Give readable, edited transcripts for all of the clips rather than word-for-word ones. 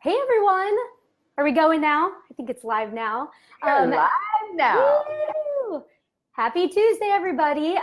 Hey everyone, are we going now? I think it's live now. We're live now. Woo! Happy Tuesday, everybody.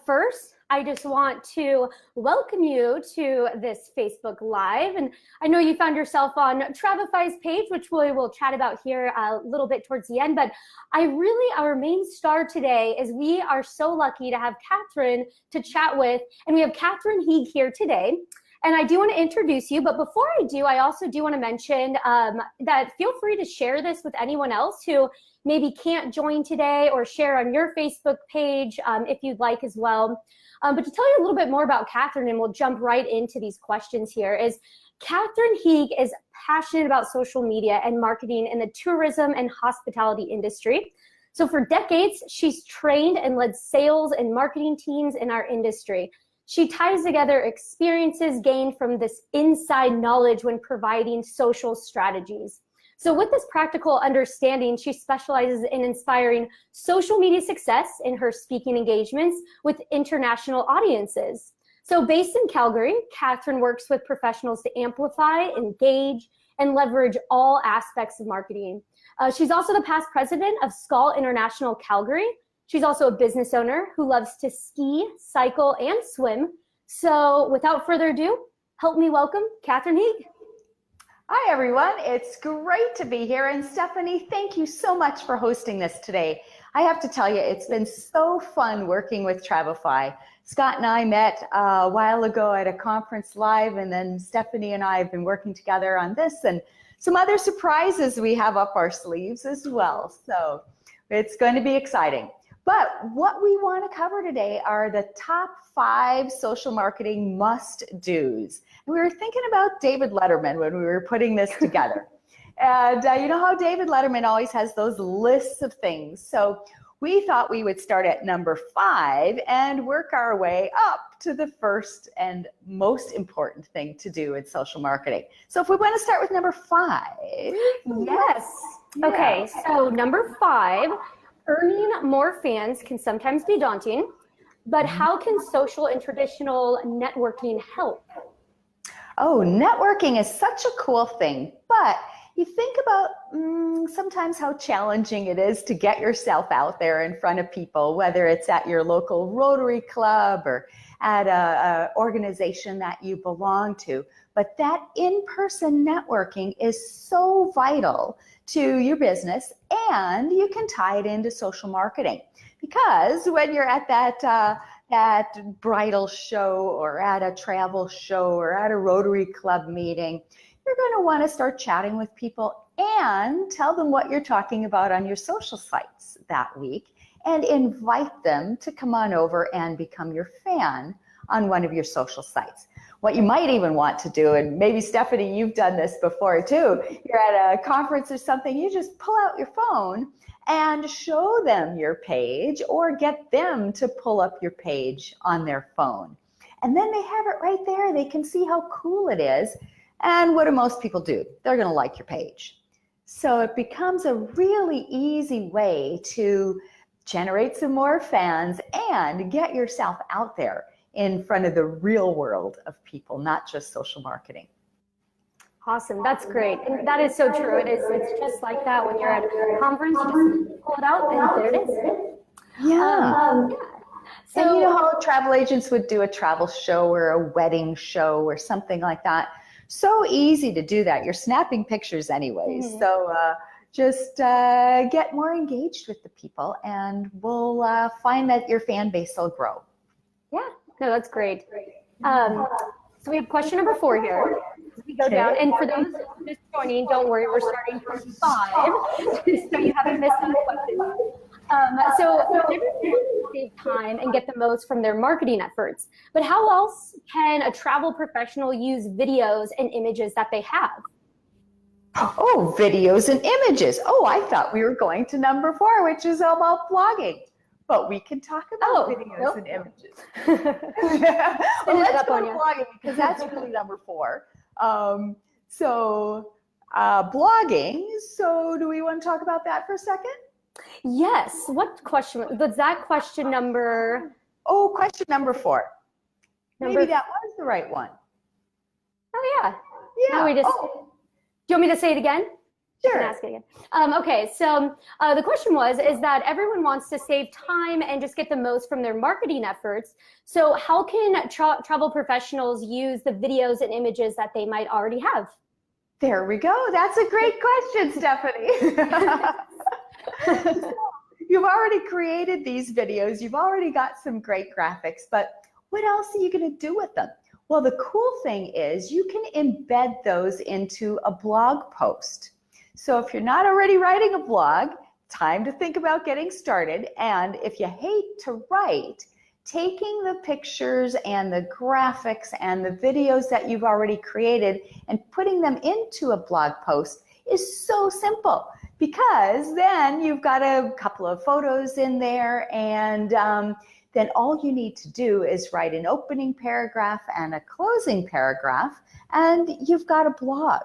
First, I just want to welcome you to this Facebook Live. And I know you found yourself on Travefy's page, which we will chat about here a little bit towards the end. But our main star today is we are so lucky to have Catherine to chat with. And we have Catherine Heeg here today. And I do want to introduce you, but before I do, I also do want to mention that feel free to share this with anyone else who maybe can't join today, or share on your Facebook page if you'd like as well. But to tell you a little bit more about Catherine, and we'll jump right into these questions here, is Catherine Heeg is passionate about social media and marketing in the tourism and hospitality industry. So for decades, she's trained and led sales and marketing teams in our industry. She ties together experiences gained from this inside knowledge when providing social strategies. So with this practical understanding, she specializes in inspiring social media success in her speaking engagements with international audiences. So based in Calgary, Catherine works with professionals to amplify, engage, and leverage all aspects of marketing. She's also the past president of SKAL International Calgary. She's also a business owner who loves to ski, cycle, and swim. So without further ado, help me welcome Catherine Heeg. Hi, everyone. It's great to be here. And Stephanie, thank you so much for hosting this today. I have to tell you, it's been so fun working with Travefy. Scott and I met a while ago at a conference live, and then Stephanie and I have been working together on this and some other surprises we have up our sleeves as well. So it's going to be exciting. But what we want to cover today are the top 5 social marketing must-dos. And we were thinking about David Letterman when we were putting this together. And you know how David Letterman always has those lists of things. So we thought we would start at number 5 and work our way up to the first and most important thing to do in social marketing. So if we want to start with number 5. Yes. Okay, so number 5. Earning more fans can sometimes be daunting, but how can social and traditional networking help? Oh, networking is such a cool thing, but you think about sometimes how challenging it is to get yourself out there in front of people, whether it's at your local Rotary Club or at an organization that you belong to. But that in-person networking is so vital to your business, and you can tie it into social marketing, because when you're at that bridal show or at a travel show or at a Rotary Club meeting, you're going to want to start chatting with people and tell them what you're talking about on your social sites that week, and invite them to come on over and become your fan on one of your social sites. What you might even want to do, and maybe Stephanie, you've done this before too, you're at a conference or something, you just pull out your phone and show them your page, or get them to pull up your page on their phone. And then they have it right there. They can see how cool it is. And what do most people do? They're going to like your page. So it becomes a really easy way to generate some more fans and get yourself out there in front of the real world of people, not just social marketing. Awesome, that's great. And that is so true. It's just like that when you're at a conference, you just pull it out and there it is. Yeah. So and you know how travel agents would do a travel show or a wedding show or something like that? So easy to do that. You're snapping pictures anyways. Mm-hmm. So just get more engaged with the people, and we'll find that your fan base will grow. Yeah, no, that's great. So we have question number 4 here. We go down, and for those just joining, don't worry, we're starting from 5, so you haven't missed any questions. So save time and get the most from their marketing efforts. But how else can a travel professional use videos and images that they have? Oh, videos and images. Oh, I thought we were going to number 4, which is about blogging. But we can talk about videos and images. Well, let's go to blogging, because that's really number 4. Blogging. So do we want to talk about that for a second? Yes. What question was that? Question number? Oh, question number 4. Maybe that was the right one. Oh yeah. Yeah. Now we just you want me to say it again? Sure. I can ask it again. Okay, so the question is that everyone wants to save time and just get the most from their marketing efforts. So how can travel professionals use the videos and images that they might already have? There we go. That's a great question, Stephanie. You've already created these videos. You've already got some great graphics, but what else are you going to do with them? Well, the cool thing is you can embed those into a blog post. So if you're not already writing a blog, time to think about getting started. And if you hate to write, taking the pictures and the graphics and the videos that you've already created and putting them into a blog post is so simple, because then you've got a couple of photos in there, and then all you need to do is write an opening paragraph and a closing paragraph, and you've got a blog.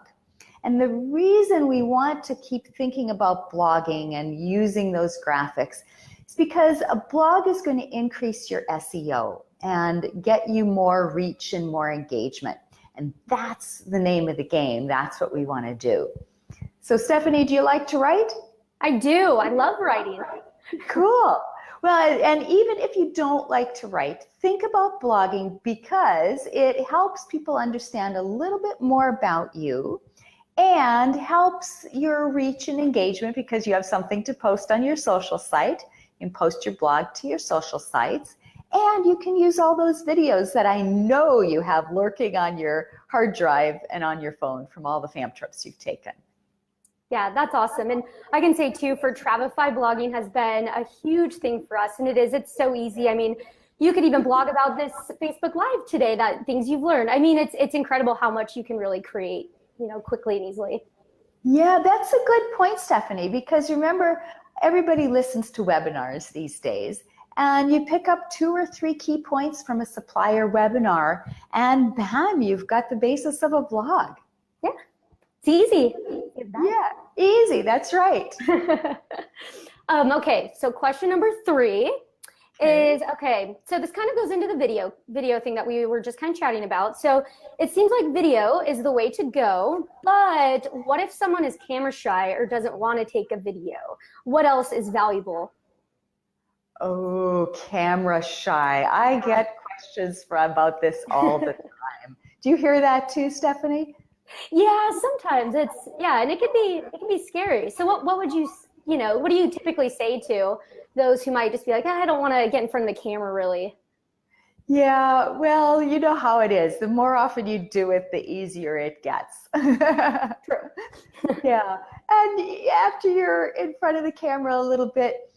And the reason we want to keep thinking about blogging and using those graphics is because a blog is going to increase your SEO and get you more reach and more engagement. And that's the name of the game. That's what we want to do. So Stephanie, do you like to write? I do. I love writing. Cool. Well, and even if you don't like to write, think about blogging, because it helps people understand a little bit more about you and helps your reach and engagement, because you have something to post on your social site. You can post your blog to your social sites, and you can use all those videos that I know you have lurking on your hard drive and on your phone from all the fam trips you've taken. Yeah, that's awesome. And I can say too, for Travefy, blogging has been a huge thing for us, and it's so easy. I mean, you could even blog about this Facebook Live today, that things you've learned. I mean, it's incredible how much you can really create, quickly and easily. Yeah, that's a good point, Stephanie, because remember, everybody listens to webinars these days, and you pick up 2 or 3 key points from a supplier webinar, and bam, you've got the basis of a blog. Yeah, it's easy. Yeah, easy, that's right. Okay, so question number 3 is, so this kind of goes into the video thing that we were just kind of chatting about. So it seems like video is the way to go, but what if someone is camera shy or doesn't want to take a video? What else is valuable? Oh, camera shy. I get questions about this all the time. Do you hear that too, Stephanie? Yeah, sometimes and it can be scary. So what would you, what do you typically say to those who might just be like, I don't want to get in front of the camera really? Yeah, well, you know how it is. The more often you do it, the easier it gets. True. Yeah, and after you're in front of the camera a little bit,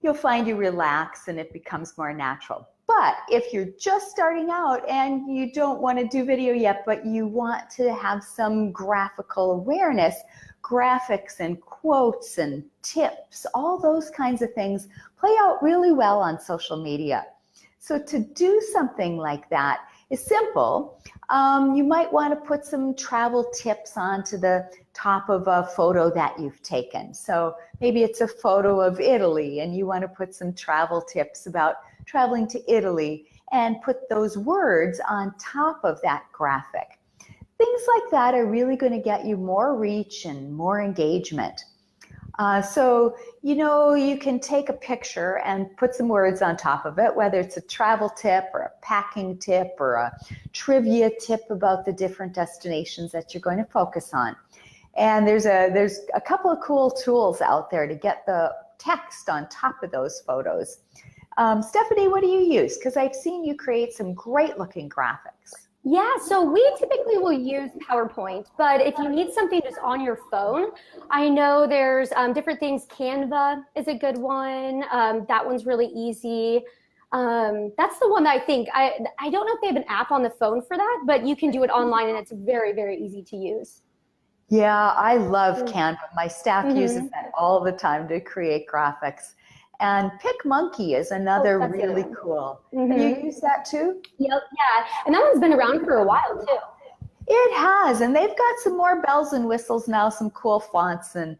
you'll find you relax and it becomes more natural. But if you're just starting out and you don't want to do video yet, but you want to have some graphical awareness, graphics and quotes and tips, all those kinds of things play out really well on social media. So to do something like that is simple. You might want to put some travel tips onto the top of a photo that you've taken. So maybe it's a photo of Italy and you want to put some travel tips about traveling to Italy and put those words on top of that graphic. Things like that are really going to get you more reach and more engagement. So, you can take a picture and put some words on top of it, whether it's a travel tip or a packing tip or a trivia tip about the different destinations that you're going to focus on. And there's a couple of cool tools out there to get the text on top of those photos. Stephanie, what do you use? Because I've seen you create some great looking graphics. Yeah, so we typically will use PowerPoint, but if you need something just on your phone, I know there's different things. Canva is a good one. That one's really easy. That's the one that I think, I don't know if they have an app on the phone for that, but you can do it online and it's very, very easy to use. Yeah, I love Canva. My staff uses that all the time to create graphics. And PicMonkey is another really cool. Have you used that too? Yep, yeah, and that one's been around for a while too. It has, and they've got some more bells and whistles now, some cool fonts and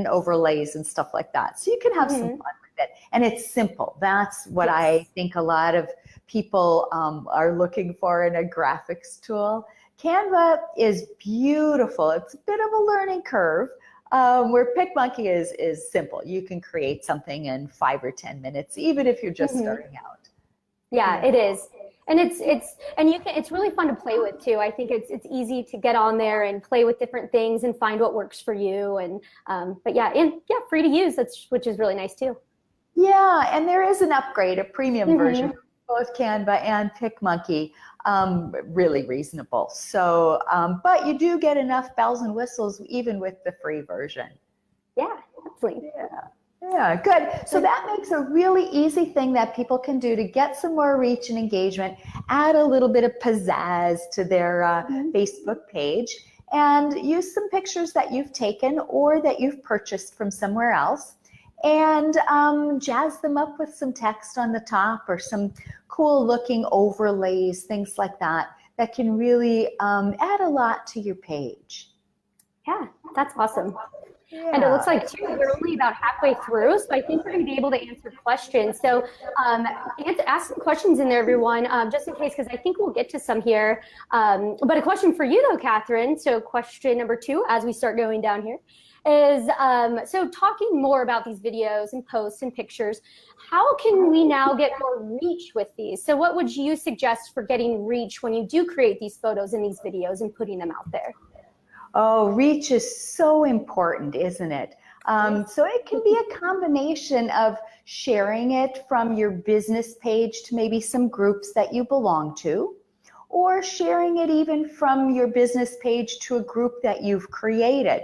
overlays and stuff like that. So you can have some fun with it. And it's simple. That's what I think a lot of people are looking for in a graphics tool. Canva is beautiful. It's a bit of a learning curve. Where PicMonkey is simple. You can create something in 5 or 10 minutes, even if you're just starting out. Yeah, it is. And it's really fun to play with too. I think it's easy to get on there and play with different things and find what works for you. And free to use, which is really nice too. Yeah, and there is an upgrade, a premium version, both Canva and PicMonkey, really reasonable. So, but you do get enough bells and whistles even with the free version. Yeah, definitely. Yeah, good. So that makes a really easy thing that people can do to get some more reach and engagement, add a little bit of pizzazz to their Facebook page, and use some pictures that you've taken or that you've purchased from somewhere else, and jazz them up with some text on the top or some cool looking overlays, things like that, that can really add a lot to your page. Yeah, that's awesome. Yeah. And it looks like too, we're only about halfway through, so I think we're going to be able to answer questions. So ask some questions in there, everyone, just in case, because I think we'll get to some here. But a question for you though, Catherine. So question number 2, as we start going down here, is so talking more about these videos and posts and pictures, how can we now get more reach with these? So what would you suggest for getting reach when you do create these photos and these videos and putting them out there? Oh, reach is so important, isn't it? So it can be a combination of sharing it from your business page to maybe some groups that you belong to, or sharing it even from your business page to a group that you've created.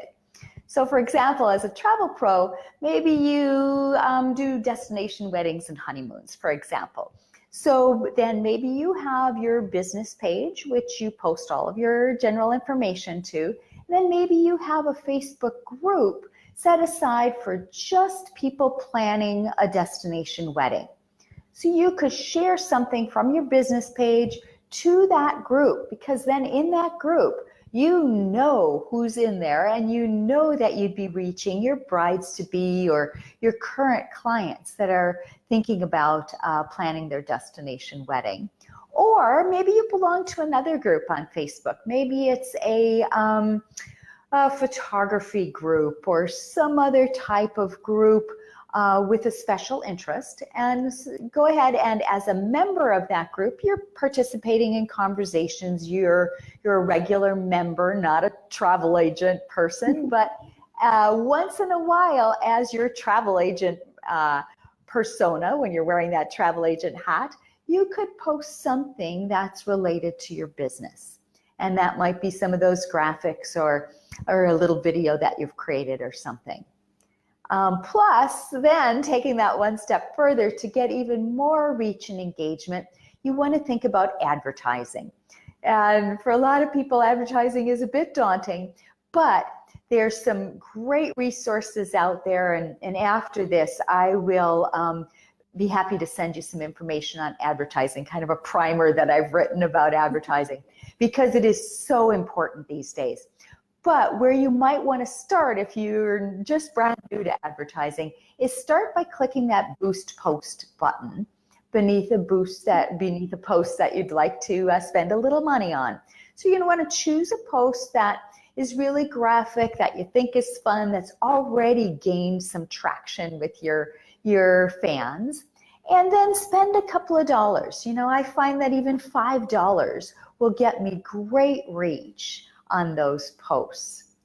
So for example, as a travel pro, maybe you do destination weddings and honeymoons, for example. So then maybe you have your business page, which you post all of your general information to. Then maybe you have a Facebook group set aside for just people planning a destination wedding. So you could share something from your business page to that group, because then in that group, you know who's in there and you know that you'd be reaching your brides-to-be or your current clients that are thinking about planning their destination wedding. Or maybe you belong to another group on Facebook. Maybe it's a photography group or some other type of group with a special interest. And go ahead and as a member of that group, you're participating in conversations. You're a regular member, not a travel agent person, but once in a while as your travel agent persona, when you're wearing that travel agent hat, you could post something that's related to your business. And that might be some of those graphics or a little video that you've created or something. Plus, then taking that one step further to get even more reach and engagement, you want to think about advertising. And for a lot of people, advertising is a bit daunting, but there's some great resources out there. And after this, I will be happy to send you some information on advertising, kind of a primer that I've written about advertising, because it is so important these days. But where you might want to start if you're just brand new to advertising is start by clicking that Boost Post button beneath a post that you'd like to spend a little money on. So you're going to want to choose a post that is really graphic, that you think is fun, that's already gained some traction with your fans, and then spend a couple of dollars. You know, I find that even $5 will get me great reach on those posts.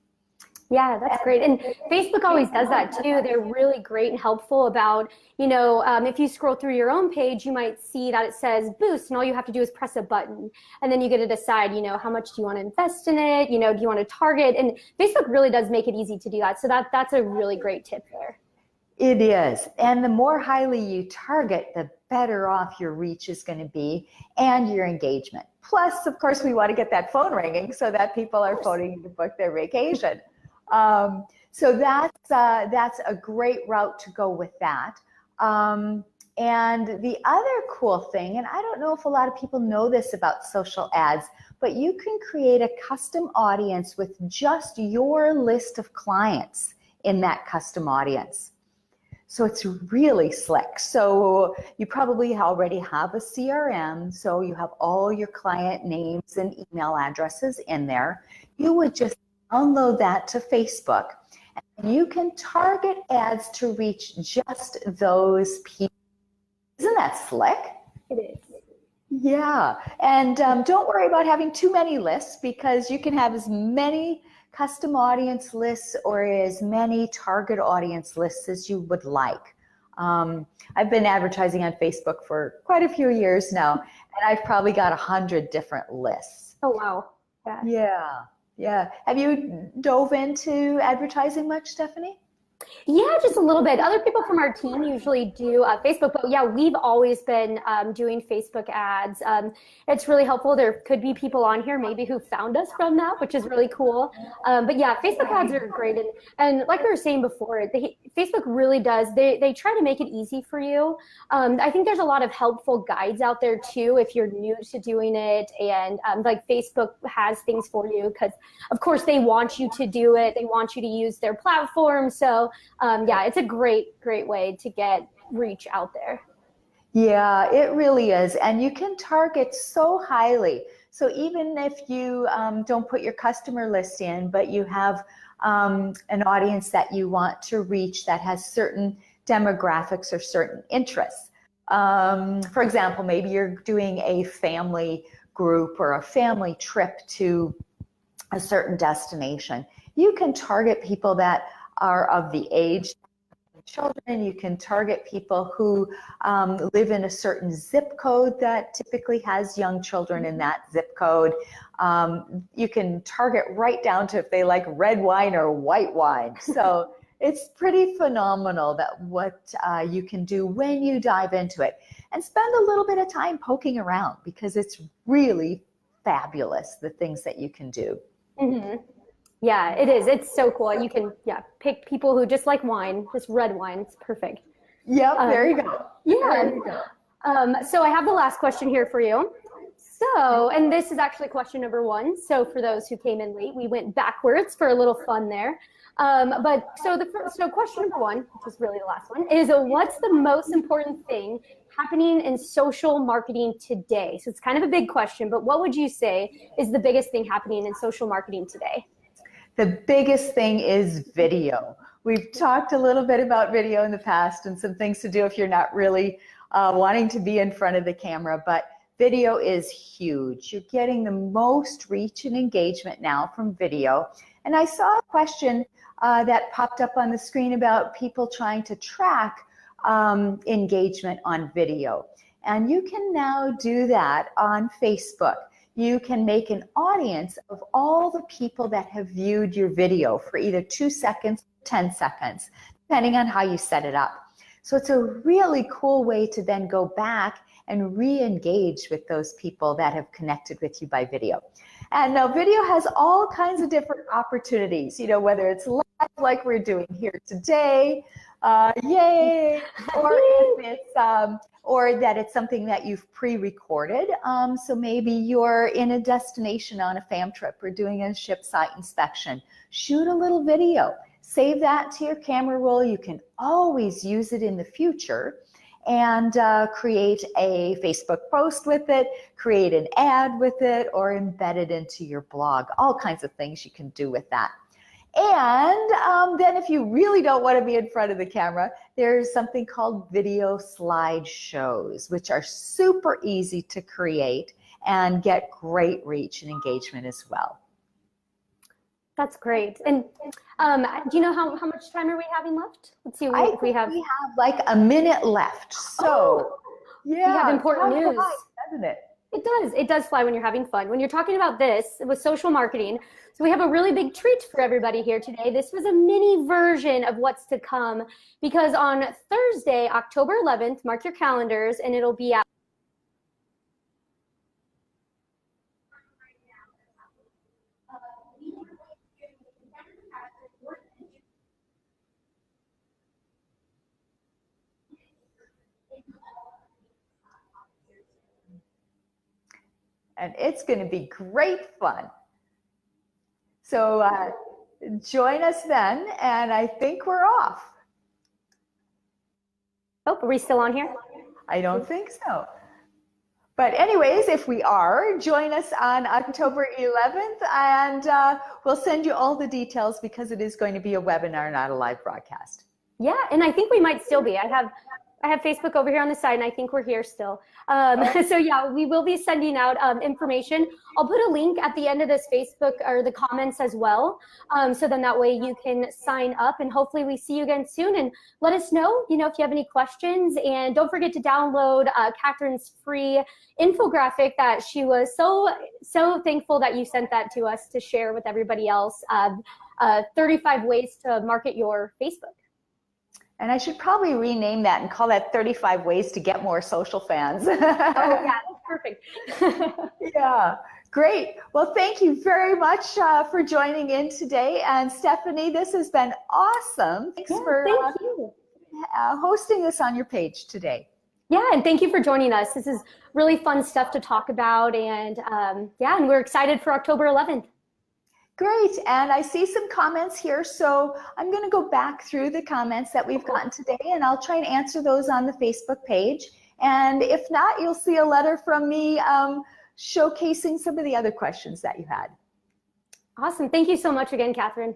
Yeah, that's great. And Facebook always does that too. They're really great and helpful about, you know, if you scroll through your own page, you might see that it says Boost, and all you have to do is press a button. And then you get to decide, you know, how much do you want to invest in it? You know, do you want to target? And Facebook really does make it easy to do that. So that's a really great tip there. It is. And the more highly you target, the better off your reach is going to be and your engagement. Plus, of course, we want to get that phone ringing so that people are phoning to book their vacation. So that's a great route to go with that. And the other cool thing, and I don't know if a lot of people know this about social ads, but you can create a custom audience with just your list of clients in that custom audience. So it's really slick. So you probably already have a CRM, so you have all your client names and email addresses in there. You would just download that to Facebook, and you can target ads to reach just those people. Isn't that slick? It is. Yeah, and don't worry about having too many lists, because you can have as many custom audience lists or as many target audience lists as you would like. I've been advertising on Facebook for quite a few years now, and I've probably got 100 different lists. Oh, wow. Yeah. Have you dove into advertising much, Stephanie? Yeah, just a little bit. Other people from our team usually do Facebook, but yeah, we've always been doing Facebook ads. It's really helpful. There could be people on here maybe who found us from that, which is really cool. But yeah, Facebook ads are great. And like we were saying before, Facebook really does, they try to make it easy for you. I think there's a lot of helpful guides out there too, if you're new to doing it. And like Facebook has things for you because of course they want you to do it. They want you to use their platform. So yeah, it's a great way to get reach out there. Yeah, it really is. And you can target so highly. So even if you don't put your customer list in, but you have an audience that you want to reach that has certain demographics or certain interests. For example, maybe you're doing a family group or a family trip to a certain destination. You can target people that are of the age of children. You can target people who live in a certain zip code that typically has young children in that zip code. You can target right down to if they like red wine or white wine. So it's pretty phenomenal that what you can do when you dive into it, and spend a little bit of time poking around, because it's really fabulous, the things that you can do. Mm-hmm. Yeah, it is. It's so cool. You can, pick people who just like wine, just red wine. It's perfect. Yep, there you go. Yeah. There you go. So I have the last question here for you. So, and this is actually question number 1. So for those who came in late, we went backwards for a little fun there. So question number 1, which is really the last one, is what's the most important thing happening in social marketing today? So it's kind of a big question, but what would you say is the biggest thing happening in social marketing today? The biggest thing is video. We've talked a little bit about video in the past and some things to do if you're not really wanting to be in front of the camera, but video is huge. You're getting the most reach and engagement now from video. And I saw a question that popped up on the screen about people trying to track engagement on video. And you can now do that on Facebook. You can make an audience of all the people that have viewed your video for either 2 seconds, 10 seconds, depending on how you set it up. So it's a really cool way to then go back and re-engage with those people that have connected with you by video. And now video has all kinds of different opportunities, you know, whether it's live like we're doing here today, yay, or if it's or that it's something that you've pre-recorded. So maybe you're in a destination on a fam trip or doing a ship site inspection. Shoot a little video, save that to your camera roll. You can always use it in the future and create a Facebook post with it, create an ad with it, or embed it into your blog. All kinds of things you can do with that. And then if you really don't want to be in front of the camera, there's something called video slideshows, which are super easy to create and get great reach and engagement as well. That's great. And do you know how much time are we having left? Let's see if we have. We have like a minute left. So yeah, we have important news, doesn't it? It does. It does fly when you're having fun. When you're talking about this with social marketing. So we have a really big treat for everybody here today. This was a mini version of what's to come, because on Thursday, October 11th, mark your calendars, and it'll be out. And it's going to be great fun. So join us then, and I think we're off. Oh, are we still on here? I don't think so. But anyways, if we are, join us on October 11th, and we'll send you all the details because it is going to be a webinar, not a live broadcast. Yeah, and I think we might still be. I have Facebook over here on the side, and I think we're here still. So yeah, we will be sending out information. I'll put a link at the end of this Facebook or the comments as well. So then that way you can sign up, and hopefully we see you again soon. And let us know, if you have any questions. And don't forget to download Catherine's free infographic that she was so thankful that you sent that to us to share with everybody else. 35 ways to market your Facebook. And I should probably rename that and call that 35 ways to get more social fans. Oh yeah, that's perfect. Yeah, great. Well, thank you very much for joining in today. And Stephanie, this has been awesome. Thanks for hosting this on your page today. Yeah, and thank you for joining us. This is really fun stuff to talk about. And and we're excited for October 11th. Great, and I see some comments here, so I'm going to go back through the comments that we've gotten today, and I'll try and answer those on the Facebook page. And if not, you'll see a letter from me showcasing some of the other questions that you had. Awesome. Thank you so much again, Catherine.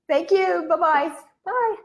Thank you. Bye-bye. Bye.